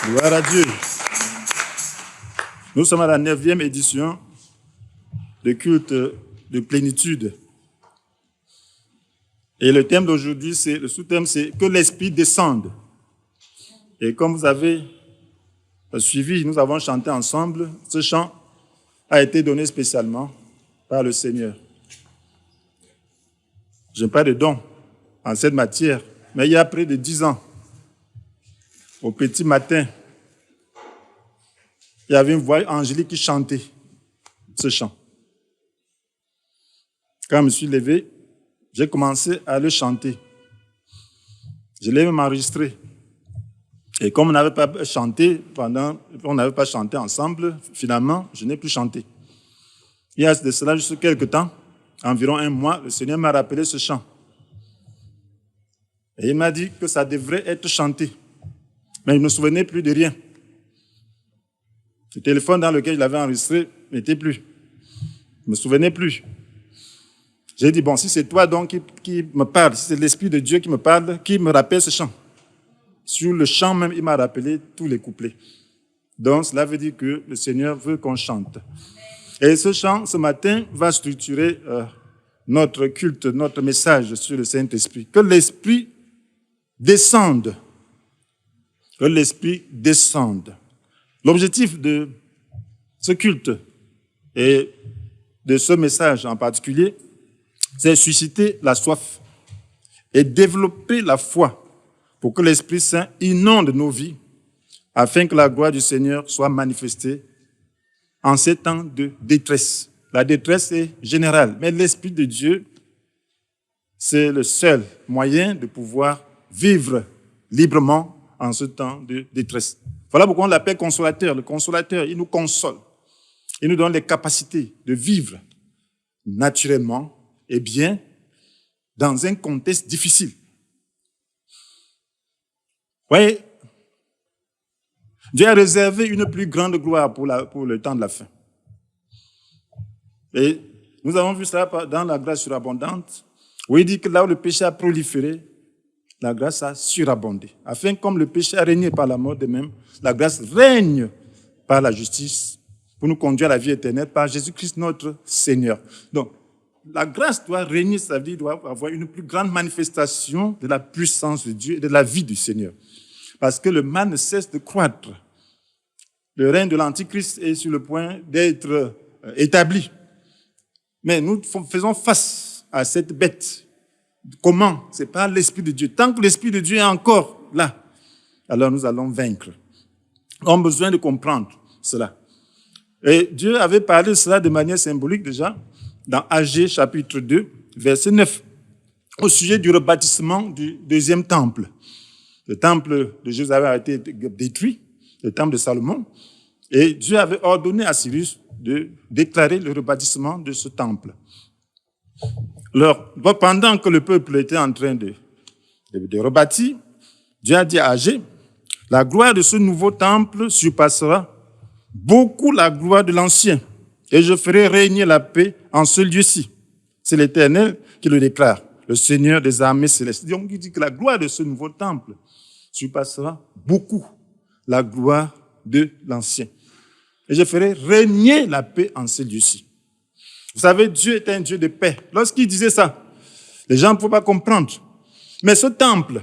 Gloire à Dieu. Nous sommes à la 9e édition de culte de plénitude. Et le thème d'aujourd'hui, le sous-thème, c'est que l'Esprit descende. Et comme vous avez suivi, nous avons chanté ensemble. Ce chant a été donné spécialement par le Seigneur. Je n'ai pas de don en cette matière, mais il y a près de 10 ans, au petit matin, il y avait une voix angélique qui chantait ce chant. Quand je me suis levé, j'ai commencé à le chanter. Je l'ai même enregistré. Et comme on n'avait pas chanté ensemble, finalement, je n'ai plus chanté. Il y a de cela juste quelques temps, environ un mois, le Seigneur m'a rappelé ce chant. Et il m'a dit que ça devrait être chanté. Mais je ne me souvenais plus de rien. Le téléphone dans lequel je l'avais enregistré n'était plus. Je ne me souvenais plus. J'ai dit, bon, si c'est toi donc qui me parle, si c'est l'Esprit de Dieu qui me parle, qui me rappelle ce chant. Sur le chant même, il m'a rappelé tous les couplets. Donc, cela veut dire que le Seigneur veut qu'on chante. Et ce chant, ce matin, va structurer notre culte, notre message sur le Saint-Esprit. Que l'Esprit descende. Que l'Esprit descende. L'objectif de ce culte et de ce message en particulier, c'est susciter la soif et développer la foi pour que l'Esprit Saint inonde nos vies afin que la gloire du Seigneur soit manifestée en ces temps de détresse. La détresse est générale, mais l'Esprit de Dieu, c'est le seul moyen de pouvoir vivre librement en ce temps de détresse. Voilà pourquoi on l'appelle consolateur. Le consolateur, il nous console. Il nous donne les capacités de vivre naturellement et bien dans un contexte difficile. Vous voyez, Dieu a réservé une plus grande gloire pour le temps de la fin. Et nous avons vu ça dans la grâce surabondante, où il dit que là où le péché a proliféré, la grâce a surabondé. Afin, comme le péché a régné par la mort de même, la grâce règne par la justice pour nous conduire à la vie éternelle par Jésus-Christ notre Seigneur. Donc, la grâce doit régner, ça veut dire doit avoir une plus grande manifestation de la puissance de Dieu et de la vie du Seigneur. Parce que le mal ne cesse de croître. Le règne de l'Antichrist est sur le point d'être établi. Mais nous faisons face à cette bête. Comment? C'est par l'Esprit de Dieu. Tant que l'Esprit de Dieu est encore là, alors nous allons vaincre. Nous avons besoin de comprendre cela. Et Dieu avait parlé de cela de manière symbolique déjà dans Agée chapitre 2, verset 9, au sujet du rebâtissement du deuxième temple. Le temple de Jérusalem a été détruit, le temple de Salomon, et Dieu avait ordonné à Cyrus de déclarer le rebâtissement de ce temple. Alors, pendant que le peuple était en train de rebâtir, Dieu a dit à Agée, la gloire de ce nouveau temple surpassera beaucoup la gloire de l'ancien, et je ferai régner la paix en ce lieu-ci. C'est l'Éternel qui le déclare, le Seigneur des armées célestes. Donc, il dit que la gloire de ce nouveau temple surpassera beaucoup la gloire de l'ancien. Et je ferai régner la paix en ce lieu-ci. Vous savez, Dieu est un Dieu de paix. Lorsqu'il disait ça, les gens ne pouvaient pas comprendre. Mais ce temple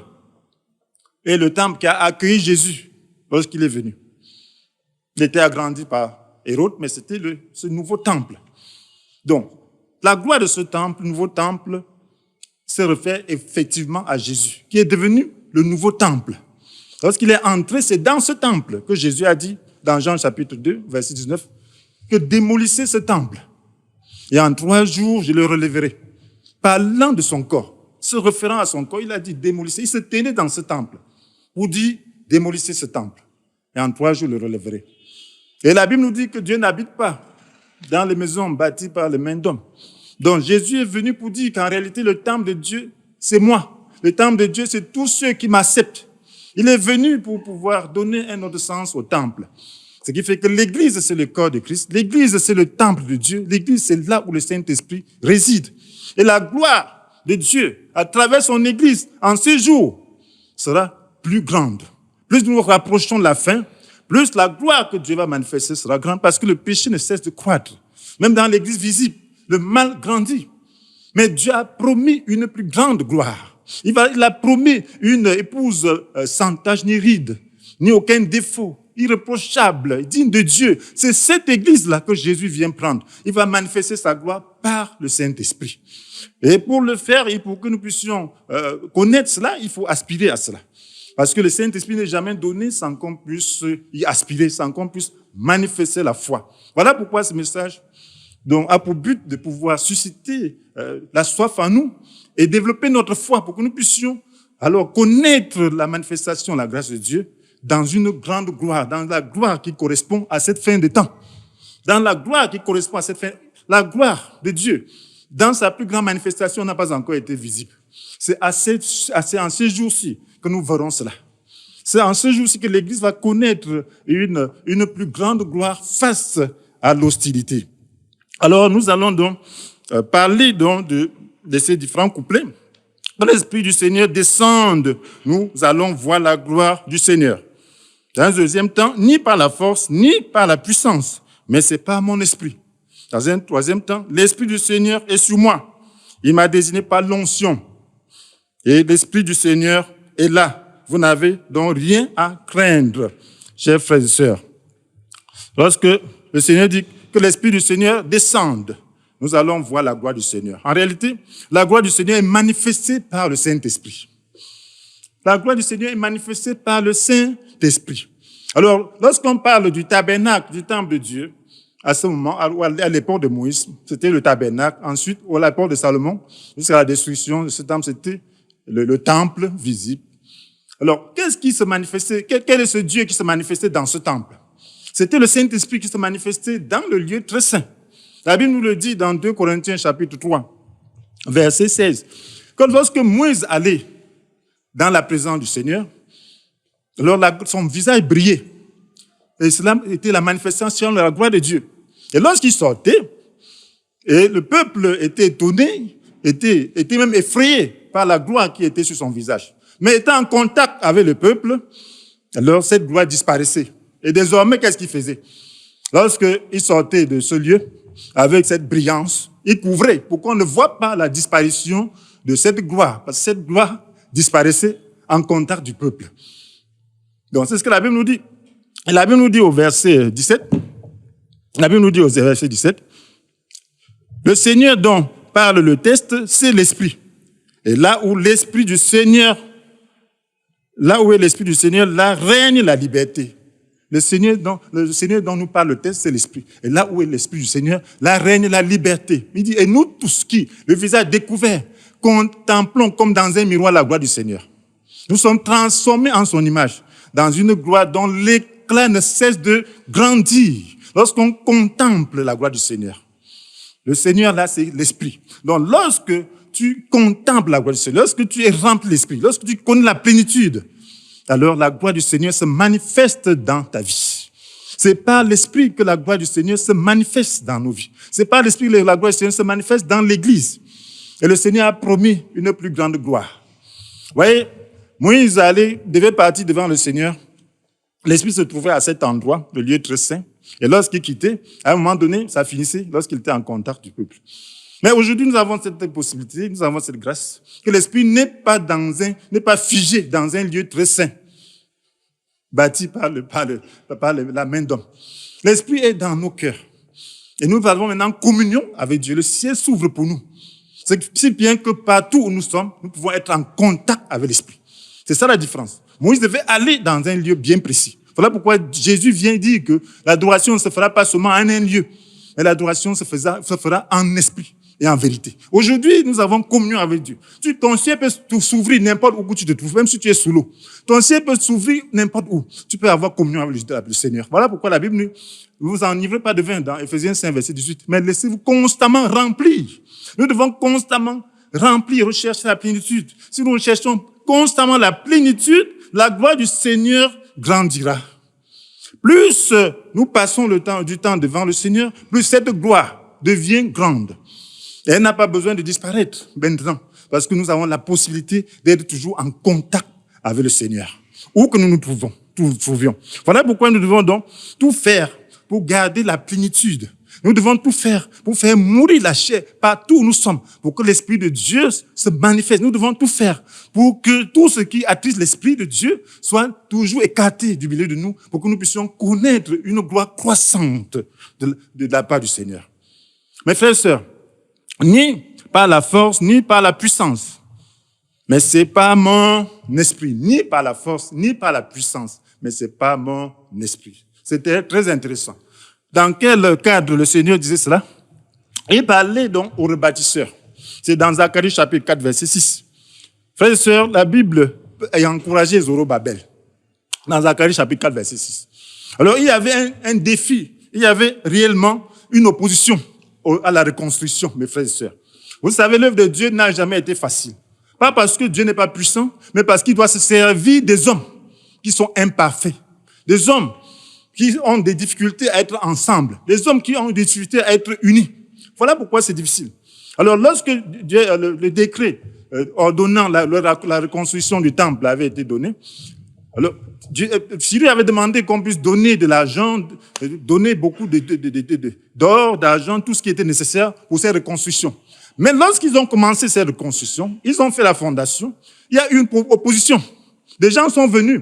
est le temple qui a accueilli Jésus lorsqu'il est venu. Il était agrandi par Hérode, mais c'était ce nouveau temple. Donc, la gloire de ce temple, le nouveau temple, se réfère effectivement à Jésus, qui est devenu le nouveau temple. Lorsqu'il est entré, c'est dans ce temple que Jésus a dit, dans Jean chapitre 2, verset 19, que démolissez ce temple. Et en 3 jours, je le relèverai. Parlant de son corps, se référant à son corps, il a dit démolissez. Il se tenait dans ce temple pour dire démolissez ce temple. Et en 3 jours, je le relèverai. Et la Bible nous dit que Dieu n'habite pas dans les maisons bâties par les mains d'hommes. Donc Jésus est venu pour dire qu'en réalité, le temple de Dieu, c'est moi. Le temple de Dieu, c'est tous ceux qui m'acceptent. Il est venu pour pouvoir donner un autre sens au temple. Ce qui fait que l'Église, c'est le corps de Christ. L'Église, c'est le temple de Dieu. L'Église, c'est là où le Saint-Esprit réside. Et la gloire de Dieu, à travers son Église, en ces jours, sera plus grande. Plus nous nous rapprochons de la fin, plus la gloire que Dieu va manifester sera grande parce que le péché ne cesse de croître. Même dans l'église visible, le mal grandit. Mais Dieu a promis une plus grande gloire. Il a promis une épouse sans tache ni ride, ni aucun défaut, irréprochable, digne de Dieu. C'est cette église-là que Jésus vient prendre. Il va manifester sa gloire par le Saint-Esprit. Et pour le faire, et pour que nous puissions connaître cela, il faut aspirer à cela. Parce que le Saint-Esprit n'est jamais donné sans qu'on puisse y aspirer, sans qu'on puisse manifester la foi. Voilà pourquoi ce message a pour but de pouvoir susciter la soif en nous et développer notre foi pour que nous puissions alors connaître la manifestation, la grâce de Dieu dans une grande gloire, dans la gloire qui correspond à cette fin de temps. Dans la gloire qui correspond à cette fin, la gloire de Dieu, dans sa plus grande manifestation, n'a pas encore été visible. C'est en ces jours-ci que nous verrons cela. C'est en ce jour-ci que l'Église va connaître une plus grande gloire face à l'hostilité. Alors, nous allons donc parler donc de ces différents couplets. Quand l'Esprit du Seigneur descende, nous allons voir la gloire du Seigneur. Dans un deuxième temps, ni par la force, ni par la puissance, mais c'est par mon esprit. Dans un troisième temps, l'Esprit du Seigneur est sur moi. Il m'a désigné par l'onction. Et l'Esprit du Seigneur est là. Vous n'avez donc rien à craindre, chers frères et sœurs. Lorsque le Seigneur dit que l'Esprit du Seigneur descende, nous allons voir la gloire du Seigneur. En réalité, la gloire du Seigneur est manifestée par le Saint-Esprit. La gloire du Seigneur est manifestée par le Saint-Esprit. Alors, lorsqu'on parle du tabernacle, du temple de Dieu, à ce moment, à l'époque de Moïse, c'était le tabernacle. Ensuite, à l'époque de Salomon, jusqu'à la destruction de ce temple, c'était le temple visible. Alors, qu'est-ce qui se manifestait? Quel est ce Dieu qui se manifestait dans ce temple? C'était le Saint-Esprit qui se manifestait dans le lieu très saint. La Bible nous le dit dans 2 Corinthiens chapitre 3, verset 16. Que lorsque Moïse allait dans la présence du Seigneur, alors son visage brillait. Et cela était la manifestation de la gloire de Dieu. Et lorsqu'il sortait, et le peuple était étonné, était même effrayé par la gloire qui était sur son visage. Mais étant en contact avec le peuple, alors cette gloire disparaissait. Et désormais, qu'est-ce qu'il faisait? Lorsqu'il sortait de ce lieu, avec cette brillance, il couvrait pour qu'on ne voit pas la disparition de cette gloire. Parce que cette gloire disparaissait en contact du peuple. Donc, c'est ce que la Bible nous dit. Et la Bible nous dit au verset 17, le Seigneur dont parle le texte, c'est l'Esprit. Et là où l'Esprit du Seigneur, là où est l'Esprit du Seigneur, là règne la liberté. Le Seigneur dont nous parle le texte, c'est l'Esprit. Et là où est l'Esprit du Seigneur, là règne la liberté. Il dit, et nous tous qui, le visage découvert, contemplons comme dans un miroir la gloire du Seigneur. Nous sommes transformés en son image, dans une gloire dont l'éclat ne cesse de grandir. Lorsqu'on contemple la gloire du Seigneur. Le Seigneur, là, c'est l'Esprit. Donc, lorsque tu contemples la gloire du Seigneur, lorsque tu es rempli de l'Esprit, lorsque tu connais la plénitude, alors la gloire du Seigneur se manifeste dans ta vie. C'est par l'Esprit que la gloire du Seigneur se manifeste dans nos vies. C'est par l'Esprit que la gloire du Seigneur se manifeste dans l'Église. Et le Seigneur a promis une plus grande gloire. Vous voyez, Moïse devait partir devant le Seigneur. L'Esprit se trouvait à cet endroit, le lieu très saint. Et lorsqu'il quittait, à un moment donné, ça finissait lorsqu'il était en contact du peuple. Mais aujourd'hui, nous avons cette possibilité, nous avons cette grâce, que l'Esprit n'est pas figé dans un lieu très saint, bâti par la main d'homme. L'Esprit est dans nos cœurs. Et nous avons maintenant communion avec Dieu. Le ciel s'ouvre pour nous. C'est si bien que partout où nous sommes, nous pouvons être en contact avec l'Esprit. C'est ça la différence. Moïse devait aller dans un lieu bien précis. Voilà pourquoi Jésus vient dire que l'adoration ne se fera pas seulement en un lieu, mais l'adoration se fera en esprit et en vérité. Aujourd'hui, nous avons communion avec Dieu. Ton ciel peut s'ouvrir n'importe où tu te trouves, même si tu es sous l'eau. Ton ciel peut s'ouvrir n'importe où. Tu peux avoir communion avec le Seigneur. Voilà pourquoi la Bible ne vous enivrez pas de vin dans Éphésiens 5, verset 18, mais laissez-vous constamment remplir. Nous devons constamment remplir, rechercher la plénitude. Si nous recherchons constamment la plénitude, la gloire du Seigneur grandira. Plus nous passons du temps devant le Seigneur, plus cette gloire devient grande. Et elle n'a pas besoin de disparaître maintenant, parce que nous avons la possibilité d'être toujours en contact avec le Seigneur, où que nous nous trouvons. trouvions. Voilà pourquoi nous devons donc tout faire pour garder la plénitude. Nous devons tout faire pour faire mourir la chair partout où nous sommes, pour que l'Esprit de Dieu se manifeste. Nous devons tout faire pour que tout ce qui attriste l'Esprit de Dieu soit toujours écarté du milieu de nous, pour que nous puissions connaître une gloire croissante de la part du Seigneur. Mes frères et sœurs, ni par la force, ni par la puissance, mais c'est pas mon esprit, ni par la force, ni par la puissance, mais c'est pas mon esprit. C'était très intéressant. Dans quel cadre le Seigneur disait cela? Il parlait donc aux rebâtisseurs. C'est dans Zacharie chapitre 4, verset 6. Frères et sœurs, la Bible a encouragé Zorobabel. Dans Zacharie chapitre 4, verset 6. Alors, il y avait un défi. Il y avait réellement une opposition à la reconstruction, mes frères et sœurs. Vous savez, l'œuvre de Dieu n'a jamais été facile. Pas parce que Dieu n'est pas puissant, mais parce qu'il doit se servir des hommes qui sont imparfaits. Des hommes qui ont des difficultés à être ensemble, des hommes qui ont des difficultés à être unis. Voilà pourquoi c'est difficile. Alors, lorsque le décret ordonnant la reconstruction du temple avait été donné, alors Cyrus avait demandé qu'on puisse donner de l'argent, donner beaucoup d'or, d'argent, tout ce qui était nécessaire pour cette reconstruction. Mais lorsqu'ils ont commencé cette reconstruction, ils ont fait la fondation, il y a eu une opposition. Des gens sont venus,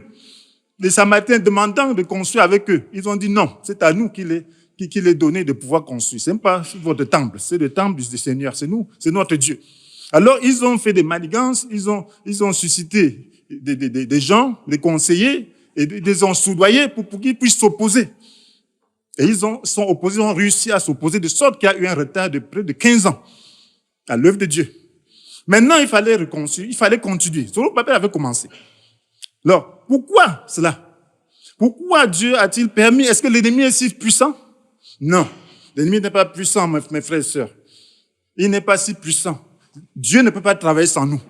les Samaritains demandant de construire avec eux. Ils ont dit non, c'est à nous qu'il est donné de pouvoir construire. Ce n'est pas votre temple, c'est le temple du Seigneur, c'est nous, c'est notre Dieu. Alors ils ont fait des manigances, ils ont suscité des gens, des conseillers, et ils les ont soudoyés pour qu'ils puissent s'opposer. Et ils sont opposés, ils ont réussi à s'opposer, de sorte qu'il y a eu un retard de près de 15 ans à l'œuvre de Dieu. Maintenant, il fallait reconstruire, il fallait continuer. Zorobabel avait commencé. Alors, pourquoi cela? Pourquoi Dieu a-t-il permis? Est-ce que l'ennemi est si puissant? Non. L'ennemi n'est pas puissant, mes frères et sœurs. Il n'est pas si puissant. Dieu ne peut pas travailler sans nous.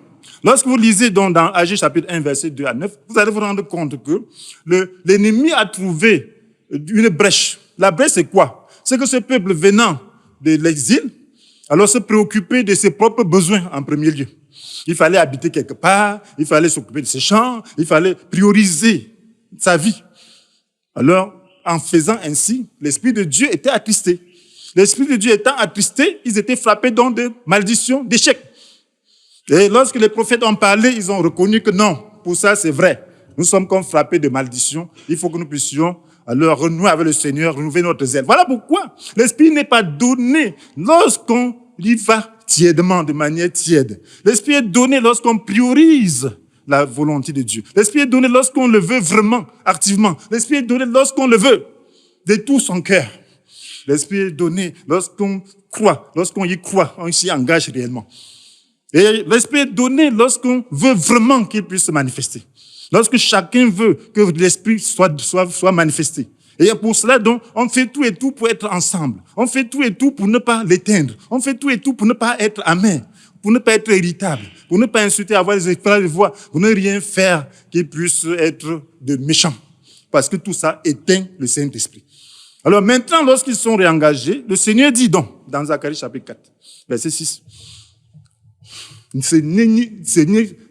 Lorsque vous lisez donc dans Agis chapitre 1, verset 2 à 9, vous allez vous rendre compte que l'ennemi a trouvé une brèche. La brèche, c'est quoi? C'est que ce peuple venant de l'exil, alors se préoccuper de ses propres besoins en premier lieu. Il fallait habiter quelque part, il fallait s'occuper de ses champs, il fallait prioriser sa vie. Alors, en faisant ainsi, l'Esprit de Dieu était attristé. L'Esprit de Dieu étant attristé, ils étaient frappés dans des malédictions, d'échecs. Et lorsque les prophètes ont parlé, ils ont reconnu que non, pour ça c'est vrai. Nous sommes comme frappés de malédictions. Il faut que nous puissions alors renouer avec le Seigneur, renouveler notre zèle. Voilà pourquoi l'Esprit n'est pas donné lorsqu'on y va tièdement, de manière tiède. L'Esprit est donné lorsqu'on priorise la volonté de Dieu. L'Esprit est donné lorsqu'on le veut vraiment, activement. L'Esprit est donné lorsqu'on le veut de tout son cœur. L'Esprit est donné lorsqu'on croit, lorsqu'on y croit, on s'y engage réellement. Et l'Esprit est donné lorsqu'on veut vraiment qu'il puisse se manifester. Lorsque chacun veut que l'Esprit soit manifesté. Et pour cela, donc, on fait tout et tout pour être ensemble. On fait tout et tout pour ne pas l'éteindre. On fait tout et tout pour ne pas être amer, pour ne pas être irritable, pour ne pas insulter, avoir des éclats de voix, pour ne rien faire qui puisse être de méchant. Parce que tout ça éteint le Saint-Esprit. Alors maintenant, lorsqu'ils sont réengagés, le Seigneur dit donc, dans Zacharie chapitre 4, verset 6,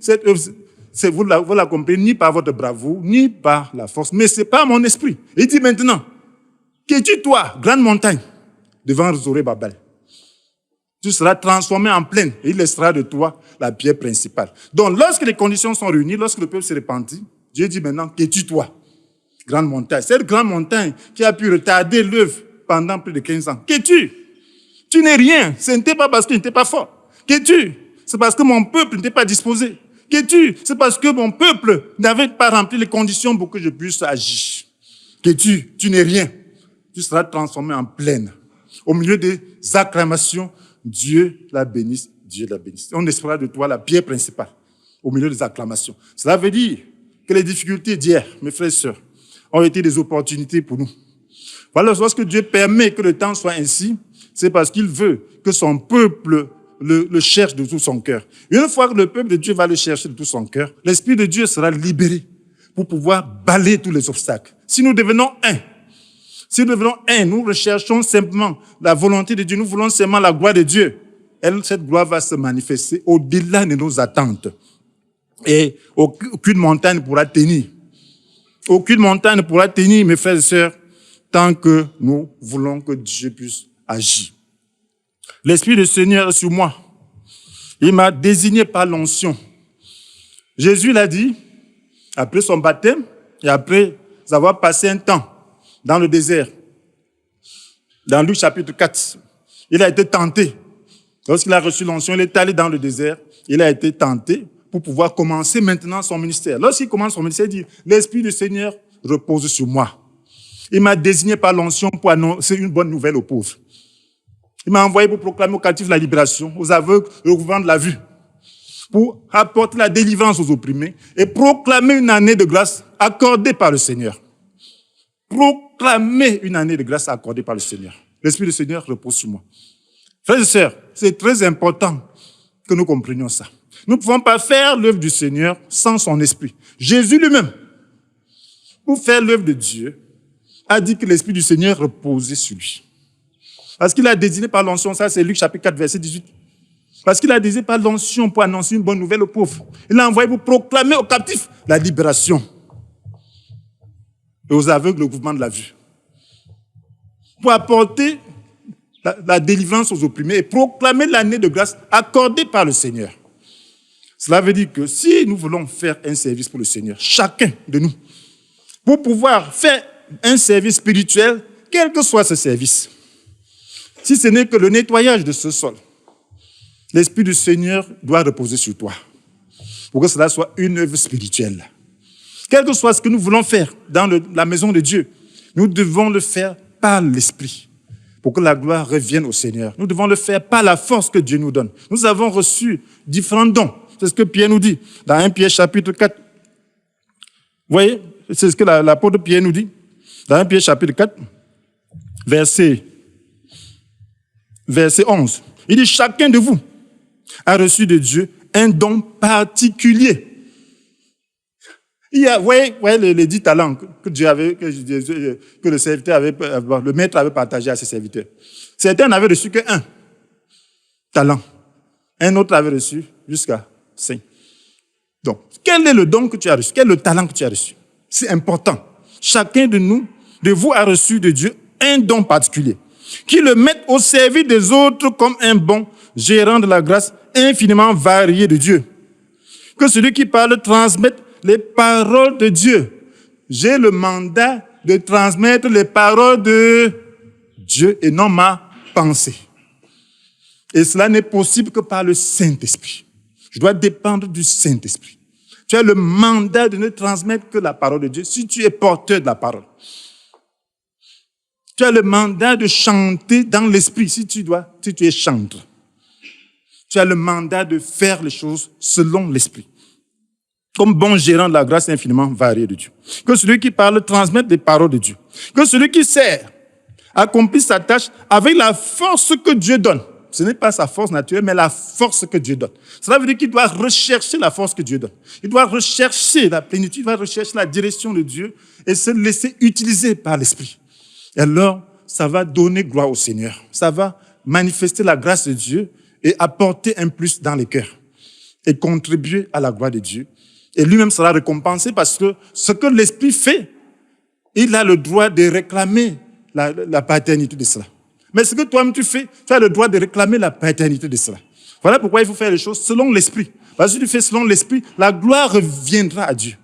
cette œuvre, vous la comprenez ni par votre bravoure, ni par la force, mais c'est par mon esprit. Il dit maintenant, qu'es-tu toi, grande montagne, devant Zorobabel? Tu seras transformé en plaine et il laissera de toi la pierre principale. Donc, lorsque les conditions sont réunies, lorsque le peuple se répandit, Dieu dit maintenant, qu'es-tu toi, grande montagne? Cette grande montagne qui a pu retarder l'œuvre pendant plus de 15 ans. Qu'es-tu? Tu n'es rien. Ce n'était pas parce que tu n'étais pas fort. Qu'es-tu? C'est parce que mon peuple n'était pas disposé. Qu'es-tu? C'est parce que mon peuple n'avait pas rempli les conditions pour que je puisse agir. Qu'es-tu? Tu n'es rien. Tu seras transformé en plaine. Au milieu des acclamations, Dieu la bénisse, Dieu la bénisse. On espérera de toi la pierre principale au milieu des acclamations. Cela veut dire que les difficultés d'hier, mes frères et sœurs, ont été des opportunités pour nous. Voilà, lorsque Dieu permet que le temps soit ainsi, c'est parce qu'il veut que son peuple le cherche de tout son cœur. Une fois que le peuple de Dieu va le chercher de tout son cœur, l'Esprit de Dieu sera libéré pour pouvoir balayer tous les obstacles. Si nous devenons un, nous recherchons simplement la volonté de Dieu, nous voulons simplement la gloire de Dieu. Cette gloire va se manifester au-delà de nos attentes. Et aucune montagne ne pourra tenir. Aucune montagne ne pourra tenir, mes frères et sœurs, tant que nous voulons que Dieu puisse agir. L'Esprit du Seigneur est sur moi. Il m'a désigné par l'onction. Jésus l'a dit, après son baptême et après avoir passé un temps dans le désert. Dans Luc chapitre 4, il a été tenté. Lorsqu'il a reçu l'onction, il est allé dans le désert. Il a été tenté pour pouvoir commencer maintenant son ministère. Lorsqu'il commence son ministère, il dit, l'Esprit du Seigneur repose sur moi. Il m'a désigné par l'onction pour annoncer une bonne nouvelle aux pauvres. Il m'a envoyé pour proclamer aux captifs la libération, aux aveugles le recouvrement de la vue, pour apporter la délivrance aux opprimés et proclamer une année de grâce accordée par le Seigneur. Proclamer une année de grâce accordée par le Seigneur. L'Esprit du Seigneur repose sur moi. Frères et sœurs, c'est très important que nous comprenions ça. Nous ne pouvons pas faire l'œuvre du Seigneur sans son Esprit. Jésus lui-même, pour faire l'œuvre de Dieu, a dit que l'Esprit du Seigneur reposait sur lui. Parce qu'il a désigné par l'onction, ça c'est Luc chapitre 4, verset 18. Parce qu'il a désigné par l'onction pour annoncer une bonne nouvelle aux pauvres. Il l'a envoyé pour proclamer aux captifs la libération et aux aveugles le recouvrement de la vue. Pour apporter la délivrance aux opprimés et proclamer l'année de grâce accordée par le Seigneur. Cela veut dire que si nous voulons faire un service pour le Seigneur, chacun de nous, pour pouvoir faire un service spirituel, quel que soit ce service, si ce n'est que le nettoyage de ce sol, l'Esprit du Seigneur doit reposer sur toi pour que cela soit une œuvre spirituelle. Quel que soit ce que nous voulons faire dans la maison de Dieu, nous devons le faire par l'Esprit pour que la gloire revienne au Seigneur. Nous devons le faire par la force que Dieu nous donne. Nous avons reçu différents dons. C'est ce que Pierre nous dit dans 1 Pierre chapitre 4. Vous voyez, c'est ce que l'apôtre Pierre nous dit dans 1 Pierre chapitre 4, verset 11. Il dit, chacun de vous a reçu de Dieu un don particulier. Il y a, vous voyez les 10 talents que Dieu avait, que le serviteur avait, le maître avait partagé à ses serviteurs. Certains n'avaient reçu qu'un talent. Un autre avait reçu jusqu'à 5. Donc, quel est le don que tu as reçu? Quel est le talent que tu as reçu? C'est important. Chacun de vous a reçu de Dieu un don particulier, qui le mette au service des autres comme un bon gérant de la grâce infiniment variée de Dieu. Que celui qui parle transmette les paroles de Dieu. J'ai le mandat de transmettre les paroles de Dieu et non ma pensée. Et cela n'est possible que par le Saint-Esprit. Je dois dépendre du Saint-Esprit. Tu as le mandat de ne transmettre que la parole de Dieu si tu es porteur de la parole. Tu as le mandat de chanter dans l'esprit si tu es chanteur. Tu as le mandat de faire les choses selon l'esprit, comme bon gérant de la grâce infiniment variée de Dieu. Que celui qui parle transmette les paroles de Dieu. Que celui qui sert accomplisse sa tâche avec la force que Dieu donne. Ce n'est pas sa force naturelle, mais la force que Dieu donne. Cela veut dire qu'il doit rechercher la force que Dieu donne. Il doit rechercher la plénitude, il doit rechercher la direction de Dieu et se laisser utiliser par l'Esprit. Et alors, ça va donner gloire au Seigneur. Ça va manifester la grâce de Dieu et apporter un plus dans les cœurs et contribuer à la gloire de Dieu. Et lui-même sera récompensé parce que ce que l'Esprit fait, il a le droit de réclamer la paternité de cela. Mais ce que toi-même tu fais, tu as le droit de réclamer la paternité de cela. Voilà pourquoi il faut faire les choses selon l'Esprit. Parce que si tu fais selon l'Esprit, la gloire reviendra à Dieu.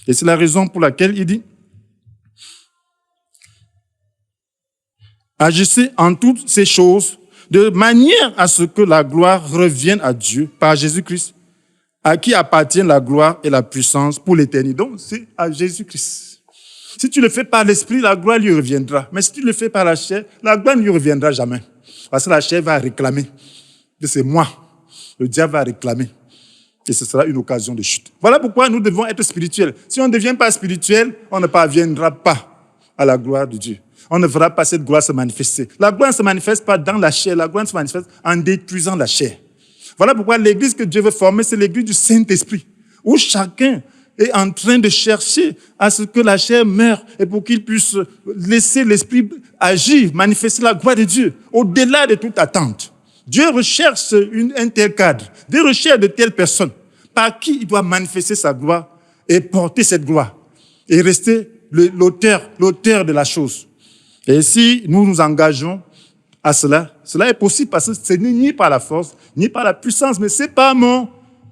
Et c'est la raison pour laquelle il dit, agissez en toutes ces choses de manière à ce que la gloire revienne à Dieu par Jésus-Christ, à qui appartient la gloire et la puissance pour l'éternité. Donc, c'est à Jésus-Christ. Si tu le fais par l'esprit, la gloire lui reviendra. Mais si tu le fais par la chair, la gloire ne lui reviendra jamais. Parce que la chair va réclamer que c'est moi. Le diable va réclamer. Et ce sera une occasion de chute. Voilà pourquoi nous devons être spirituels. Si on ne devient pas spirituel, on ne parviendra pas à la gloire de Dieu. On ne verra pas cette gloire se manifester. La gloire ne se manifeste pas dans la chair. La gloire se manifeste en détruisant la chair. Voilà pourquoi l'église que Dieu veut former, c'est l'église du Saint-Esprit, où chacun est en train de chercher à ce que la chair meure et pour qu'il puisse laisser l'Esprit agir, manifester la gloire de Dieu, au-delà de toute attente. Dieu recherche un tel cadre, Dieu recherche de telles personnes par qui il doit manifester sa gloire et porter cette gloire. et rester l'auteur de la chose. Et si nous nous engageons à cela, cela est possible parce que ce n'est ni par la force, ni par la puissance, mais c'est par mon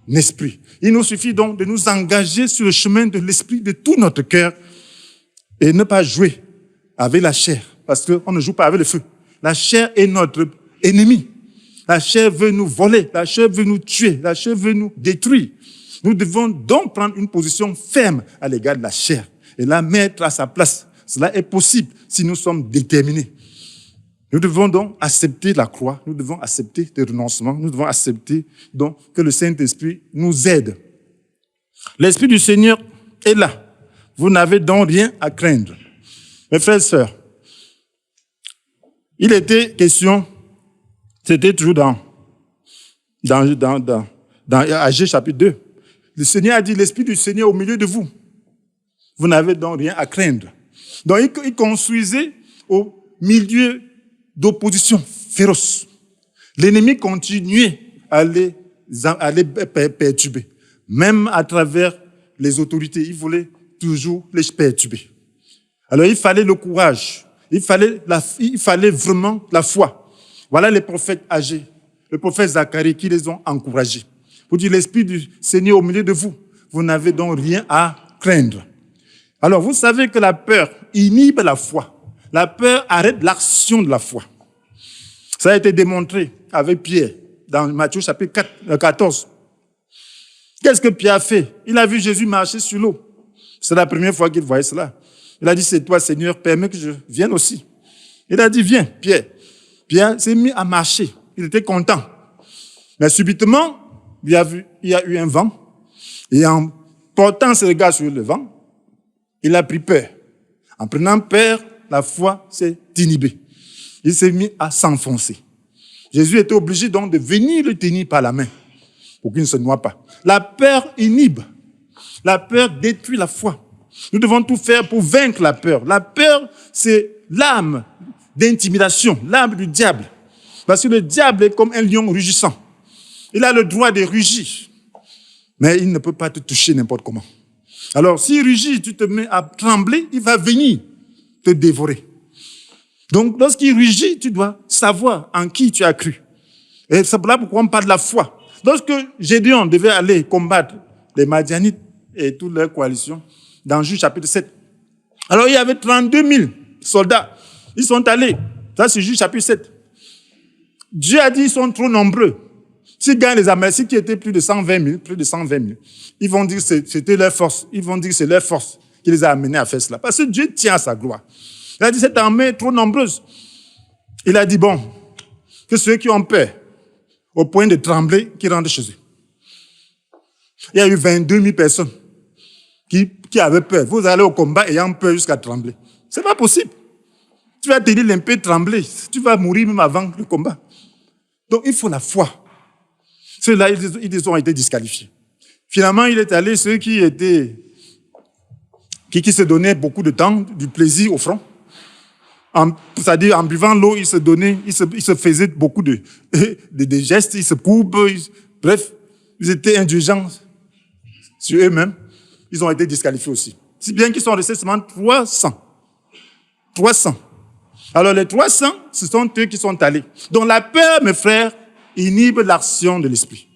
esprit. Il nous suffit donc de nous engager sur le chemin de l'esprit de tout notre cœur et ne pas jouer avec la chair, parce qu'on ne joue pas avec le feu. La chair est notre ennemi. La chair veut nous voler, la chair veut nous tuer, la chair veut nous détruire. Nous devons donc prendre une position ferme à l'égard de la chair et la mettre à sa place. Cela est possible si nous sommes déterminés. Nous devons donc accepter la croix, nous devons accepter le renoncement, nous devons accepter donc que le Saint-Esprit nous aide. L'Esprit du Seigneur est là. Vous n'avez donc rien à craindre. Mes frères et sœurs, il était question, c'était toujours dans Agé chapitre 2. Le Seigneur a dit, l'Esprit du Seigneur au milieu de vous. Vous n'avez donc rien à craindre. Donc il construisait au milieu d'opposition féroce. L'ennemi continuait à les perturber. Même à travers les autorités, il voulait toujours les perturber. Alors il fallait le courage. Il fallait vraiment la foi. Voilà les prophètes âgés, le prophète Zacharie qui les ont encouragés. Pour dire l'Esprit du Seigneur au milieu de vous, vous n'avez donc rien à craindre. Alors vous savez que la peur inhibe la foi. La peur arrête l'action de la foi. Ça a été démontré avec Pierre dans Matthieu chapitre 14. Qu'est-ce que Pierre a fait? Il a vu Jésus marcher sur l'eau. C'est la première fois qu'il voyait cela. Il a dit, c'est toi, Seigneur, permets que je vienne aussi. Il a dit, viens, Pierre. Pierre s'est mis à marcher. Il était content. Mais subitement, il y a eu un vent. Et en portant ses regards sur le vent, il a pris peur. En prenant peur, la foi s'est inhibée. Il s'est mis à s'enfoncer. Jésus était obligé donc de venir le tenir par la main pour qu'il ne se noie pas. La peur inhibe. La peur détruit la foi. Nous devons tout faire pour vaincre la peur. La peur, c'est l'arme d'intimidation, l'arme du diable. Parce que le diable est comme un lion rugissant. Il a le droit de rugir, mais il ne peut pas te toucher n'importe comment. Alors, s'il rugit, tu te mets à trembler, il va venir te dévorer. Donc, lorsqu'il rugit, tu dois savoir en qui tu as cru. Et c'est là pourquoi on parle de la foi. Lorsque Gédéon devait aller combattre les Madianites et toute leur coalition, dans Juge chapitre 7, alors il y avait 32 000 soldats. Ils sont allés. Ça, c'est Juge chapitre 7. Dieu a dit ils sont trop nombreux. S'ils gagnent les Amalécites qui étaient plus de 120 000, ils vont dire que c'était leur force. Ils vont dire que c'est leur force qui les a amenés à faire cela. Parce que Dieu tient à sa gloire. Il a dit cette armée est trop nombreuse. Il a dit bon, que ceux qui ont peur, au point de trembler, qui rentrent chez eux. Il y a eu 22 000 personnes qui avaient peur. Vous allez au combat ayant peur jusqu'à trembler. C'est pas possible. Tu vas te dire un peu trembler. Tu vas mourir même avant le combat. Donc il faut la foi. Ceux-là, ils ont été disqualifiés. Finalement, il est allé ceux qui se donnaient beaucoup de temps, du plaisir au front. C'est-à-dire, en buvant l'eau, ils se faisaient beaucoup de gestes, ils se coupent, bref, ils étaient indulgents sur eux-mêmes. Ils ont été disqualifiés aussi. Si bien qu'ils sont restés seulement 300. 300. Alors, les 300, ce sont eux qui sont allés. Donc, la peur, mes frères, inhibe l'action de l'esprit.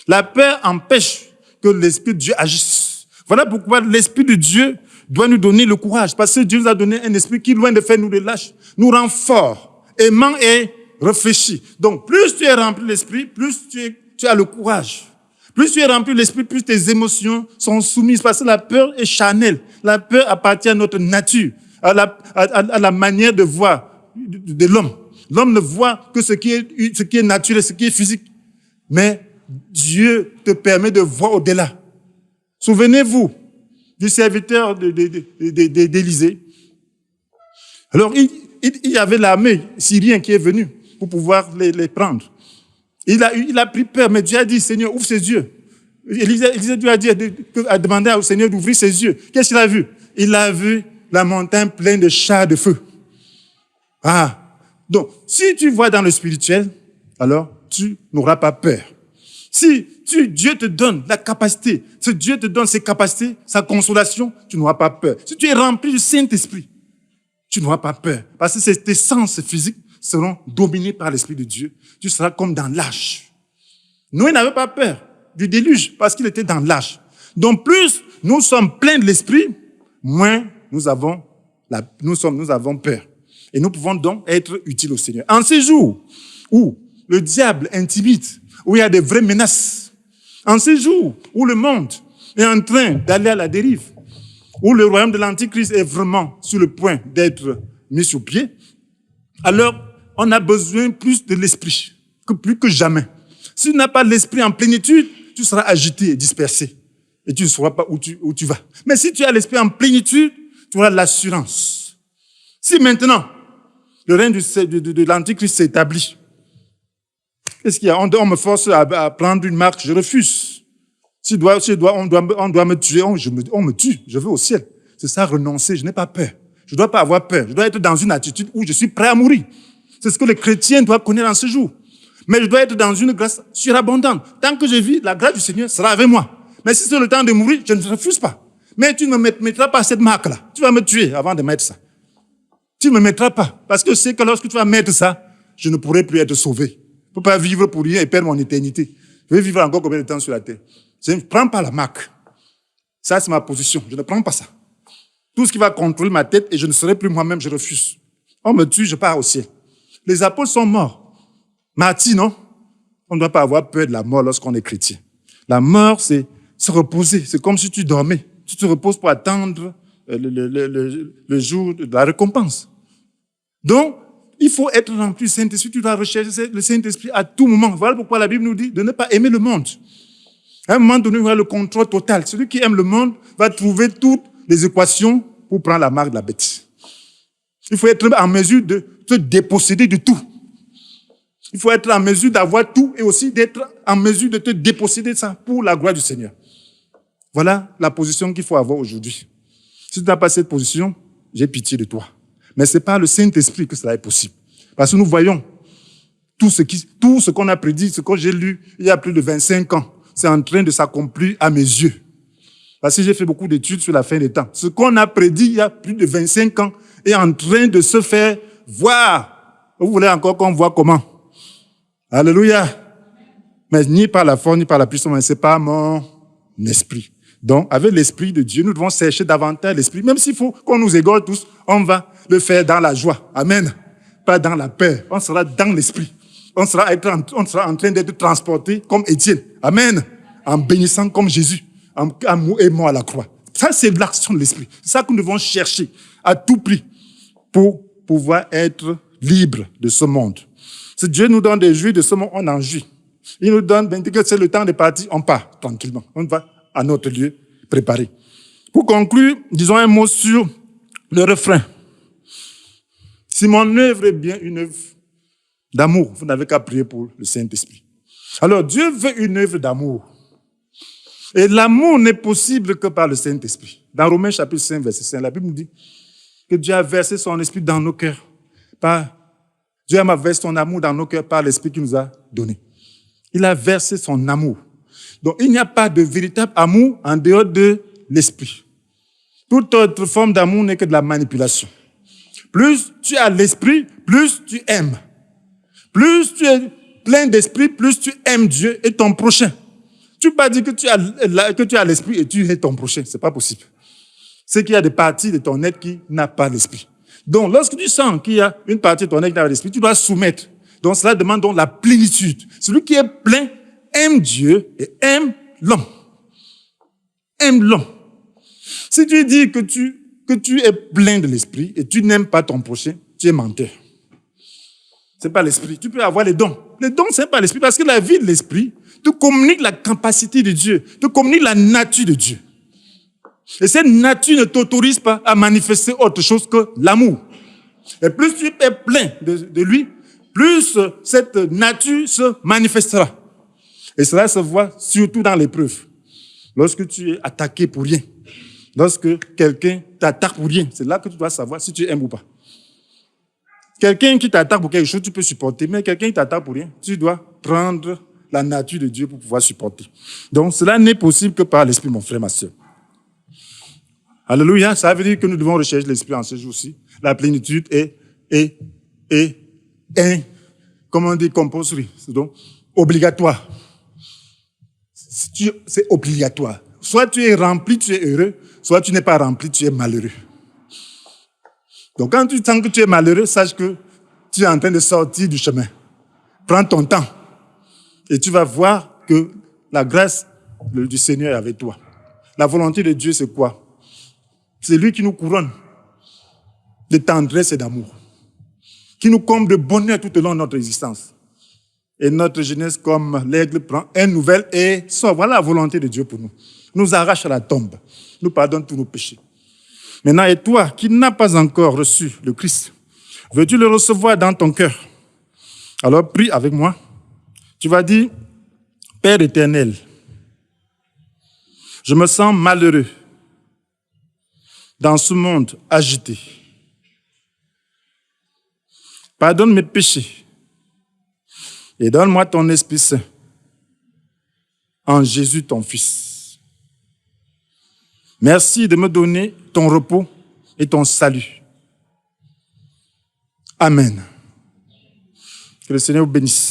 La peur empêche que l'esprit de Dieu agisse. Voilà pourquoi l'esprit de Dieu doit nous donner le courage. Parce que Dieu nous a donné un esprit qui, loin de faire nous des lâches, nous rend forts, aimants et réfléchis. Donc, plus tu es rempli de l'esprit, plus tu as le courage. Plus tu es rempli de l'esprit, plus tes émotions sont soumises. Parce que la peur est charnelle. La peur appartient à notre nature, à la manière de voir de l'homme. L'homme ne voit que ce qui est naturel, ce qui est physique. Mais Dieu te permet de voir au-delà. Souvenez-vous du serviteur d'Élisée. Alors, il y avait l'armée syrienne qui est venue pour pouvoir les prendre. Il a pris peur, mais Dieu a dit, Seigneur, ouvre ses yeux. Élisée Dieu a demandé au Seigneur d'ouvrir ses yeux. Qu'est-ce qu'il a vu? Il a vu la montagne pleine de chars de feu. Donc, si tu vois dans le spirituel, alors tu n'auras pas peur. Si Dieu te donne la capacité, si Dieu te donne ses capacités, sa consolation, tu n'auras pas peur. Si tu es rempli du Saint-Esprit, tu n'auras pas peur. Parce que tes sens physiques seront dominés par l'Esprit de Dieu. Tu seras comme dans l'âge. Noé n'avait pas peur du déluge parce qu'il était dans l'âge. Donc plus nous sommes pleins de l'Esprit, moins nous avons peur. Et nous pouvons donc être utiles au Seigneur. En ces jours où le diable intimide, où il y a des vraies menaces, en ces jours où le monde est en train d'aller à la dérive, où le royaume de l'Antichrist est vraiment sur le point d'être mis sur pied, alors on a besoin plus de l'esprit, plus que jamais. Si tu n'as pas l'esprit en plénitude, tu seras agité et dispersé. Et tu ne sauras pas où tu vas. Mais si tu as l'esprit en plénitude, tu auras l'assurance. Si maintenant, le règne de l'Antichrist s'établit, qu'est-ce qu'il y a? On me force à prendre une marque, je refuse. On doit me tuer, on me tue, je veux au ciel. C'est ça, renoncer, je n'ai pas peur. Je ne dois pas avoir peur. Je dois être dans une attitude où je suis prêt à mourir. C'est ce que les chrétiens doivent connaître en ce jour. Mais je dois être dans une grâce surabondante. Tant que je vis, la grâce du Seigneur sera avec moi. Mais si c'est le temps de mourir, je ne refuse pas. Mais tu ne me mettras pas cette marque-là. Tu vas me tuer avant de mettre ça. Tu ne me mettras pas. Parce que c'est que lorsque tu vas mettre ça, je ne pourrai plus être sauvé. Je ne peux pas vivre pour rien et perdre mon éternité. Je vais vivre encore combien de temps sur la terre? Je ne prends pas la marque. Ça, c'est ma position. Je ne prends pas ça. Tout ce qui va contrôler ma tête et je ne serai plus moi-même, je refuse. On me tue, je pars au ciel. Les apôtres sont morts. Martyrs, non? On ne doit pas avoir peur de la mort lorsqu'on est chrétien. La mort, c'est se reposer. C'est comme si tu dormais. Tu te reposes pour attendre le jour de la récompense. Donc, il faut être rempli du Saint-Esprit. Tu dois rechercher le Saint-Esprit à tout moment. Voilà pourquoi la Bible nous dit de ne pas aimer le monde. À un moment donné, il y aura le contrôle total. Celui qui aime le monde va trouver toutes les équations pour prendre la marque de la bête. Il faut être en mesure de se déposséder de tout. Il faut être en mesure d'avoir tout et aussi d'être en mesure de te déposséder de ça pour la gloire du Seigneur. Voilà la position qu'il faut avoir aujourd'hui. Si tu n'as pas cette position, j'ai pitié de toi. Mais c'est par le Saint-Esprit que cela est possible. Parce que nous voyons tout ce qu'on a prédit, ce que j'ai lu il y a plus de 25 ans, c'est en train de s'accomplir à mes yeux. Parce que j'ai fait beaucoup d'études sur la fin des temps. Ce qu'on a prédit il y a plus de 25 ans est en train de se faire voir. Vous voulez encore qu'on voit comment? Alléluia. Mais ni par la force, ni par la puissance, mais c'est par mon esprit. Donc, avec l'esprit de Dieu, nous devons chercher davantage l'esprit. Même s'il faut qu'on nous égore tous, on va le faire dans la joie. Amen. Pas dans la peur. On sera dans l'esprit. On sera en train d'être transporté comme Étienne. Amen. En bénissant comme Jésus. En aimant à la croix. Ça, c'est l'action de l'esprit. C'est ça que nous devons chercher à tout prix pour pouvoir être libres de ce monde. Si Dieu nous donne des jouits de ce monde, on en jouit. Il nous donne, dès que c'est le temps de partir, on part tranquillement. On va à notre lieu préparé. Pour conclure, disons un mot sur le refrain. Si mon œuvre est bien une œuvre d'amour, vous n'avez qu'à prier pour le Saint-Esprit. Alors, Dieu veut une œuvre d'amour. Et l'amour n'est possible que par le Saint-Esprit. Dans Romains chapitre 5, verset 5, la Bible nous dit que Dieu a versé son esprit dans nos cœurs. Dieu a versé son amour dans nos cœurs par l'esprit qu'il nous a donné. Il a versé son amour. Donc, il n'y a pas de véritable amour en dehors de l'esprit. Toute autre forme d'amour n'est que de la manipulation. Plus tu as l'esprit, plus tu aimes. Plus tu es plein d'esprit, plus tu aimes Dieu et ton prochain. Tu ne peux pas dire que tu as l'esprit et tu es ton prochain. C'est pas possible. C'est qu'il y a des parties de ton être qui n'a pas l'esprit. Donc, lorsque tu sens qu'il y a une partie de ton être qui n'a pas l'esprit, tu dois soumettre. Donc, cela demande donc la plénitude. Celui qui est plein aime Dieu et aime l'homme. Aime l'homme. Si tu dis que tu es plein de l'esprit et tu n'aimes pas ton prochain, tu es menteur. C'est pas l'esprit. Tu peux avoir les dons. Les dons, c'est pas l'esprit parce que la vie de l'esprit te communique la capacité de Dieu, te communique la nature de Dieu. Et cette nature ne t'autorise pas à manifester autre chose que l'amour. Et plus tu es plein de lui, plus cette nature se manifestera. Et cela se voit surtout dans l'épreuve. Lorsque tu es attaqué pour rien, lorsque quelqu'un t'attaque pour rien, c'est là que tu dois savoir si tu aimes ou pas. Quelqu'un qui t'attaque pour quelque chose, tu peux supporter, mais quelqu'un qui t'attaque pour rien, tu dois prendre la nature de Dieu pour pouvoir supporter. Donc, cela n'est possible que par l'Esprit, mon frère, ma soeur. Alléluia, ça veut dire que nous devons rechercher l'Esprit en ce jour-ci. La plénitude est comment on dit, compulsory, c'est donc obligatoire. C'est obligatoire. Soit tu es rempli, tu es heureux, soit tu n'es pas rempli, tu es malheureux. Donc quand tu sens que tu es malheureux, sache que tu es en train de sortir du chemin. Prends ton temps et tu vas voir que la grâce du Seigneur est avec toi. La volonté de Dieu, c'est quoi? C'est lui qui nous couronne de tendresse et d'amour, qui nous comble de bonheur tout au long de notre existence. Et notre jeunesse, comme l'aigle, prend une nouvelle et sort. Voilà la volonté de Dieu pour nous. Nous arrache à la tombe, nous pardonne tous nos péchés. Maintenant, et toi, qui n'as pas encore reçu le Christ, veux-tu le recevoir dans ton cœur? Alors, prie avec moi. Tu vas dire, Père éternel, je me sens malheureux dans ce monde agité. Pardonne mes péchés et donne-moi ton Esprit Saint en Jésus, ton Fils. Merci de me donner ton repos et ton salut. Amen. Que le Seigneur vous bénisse.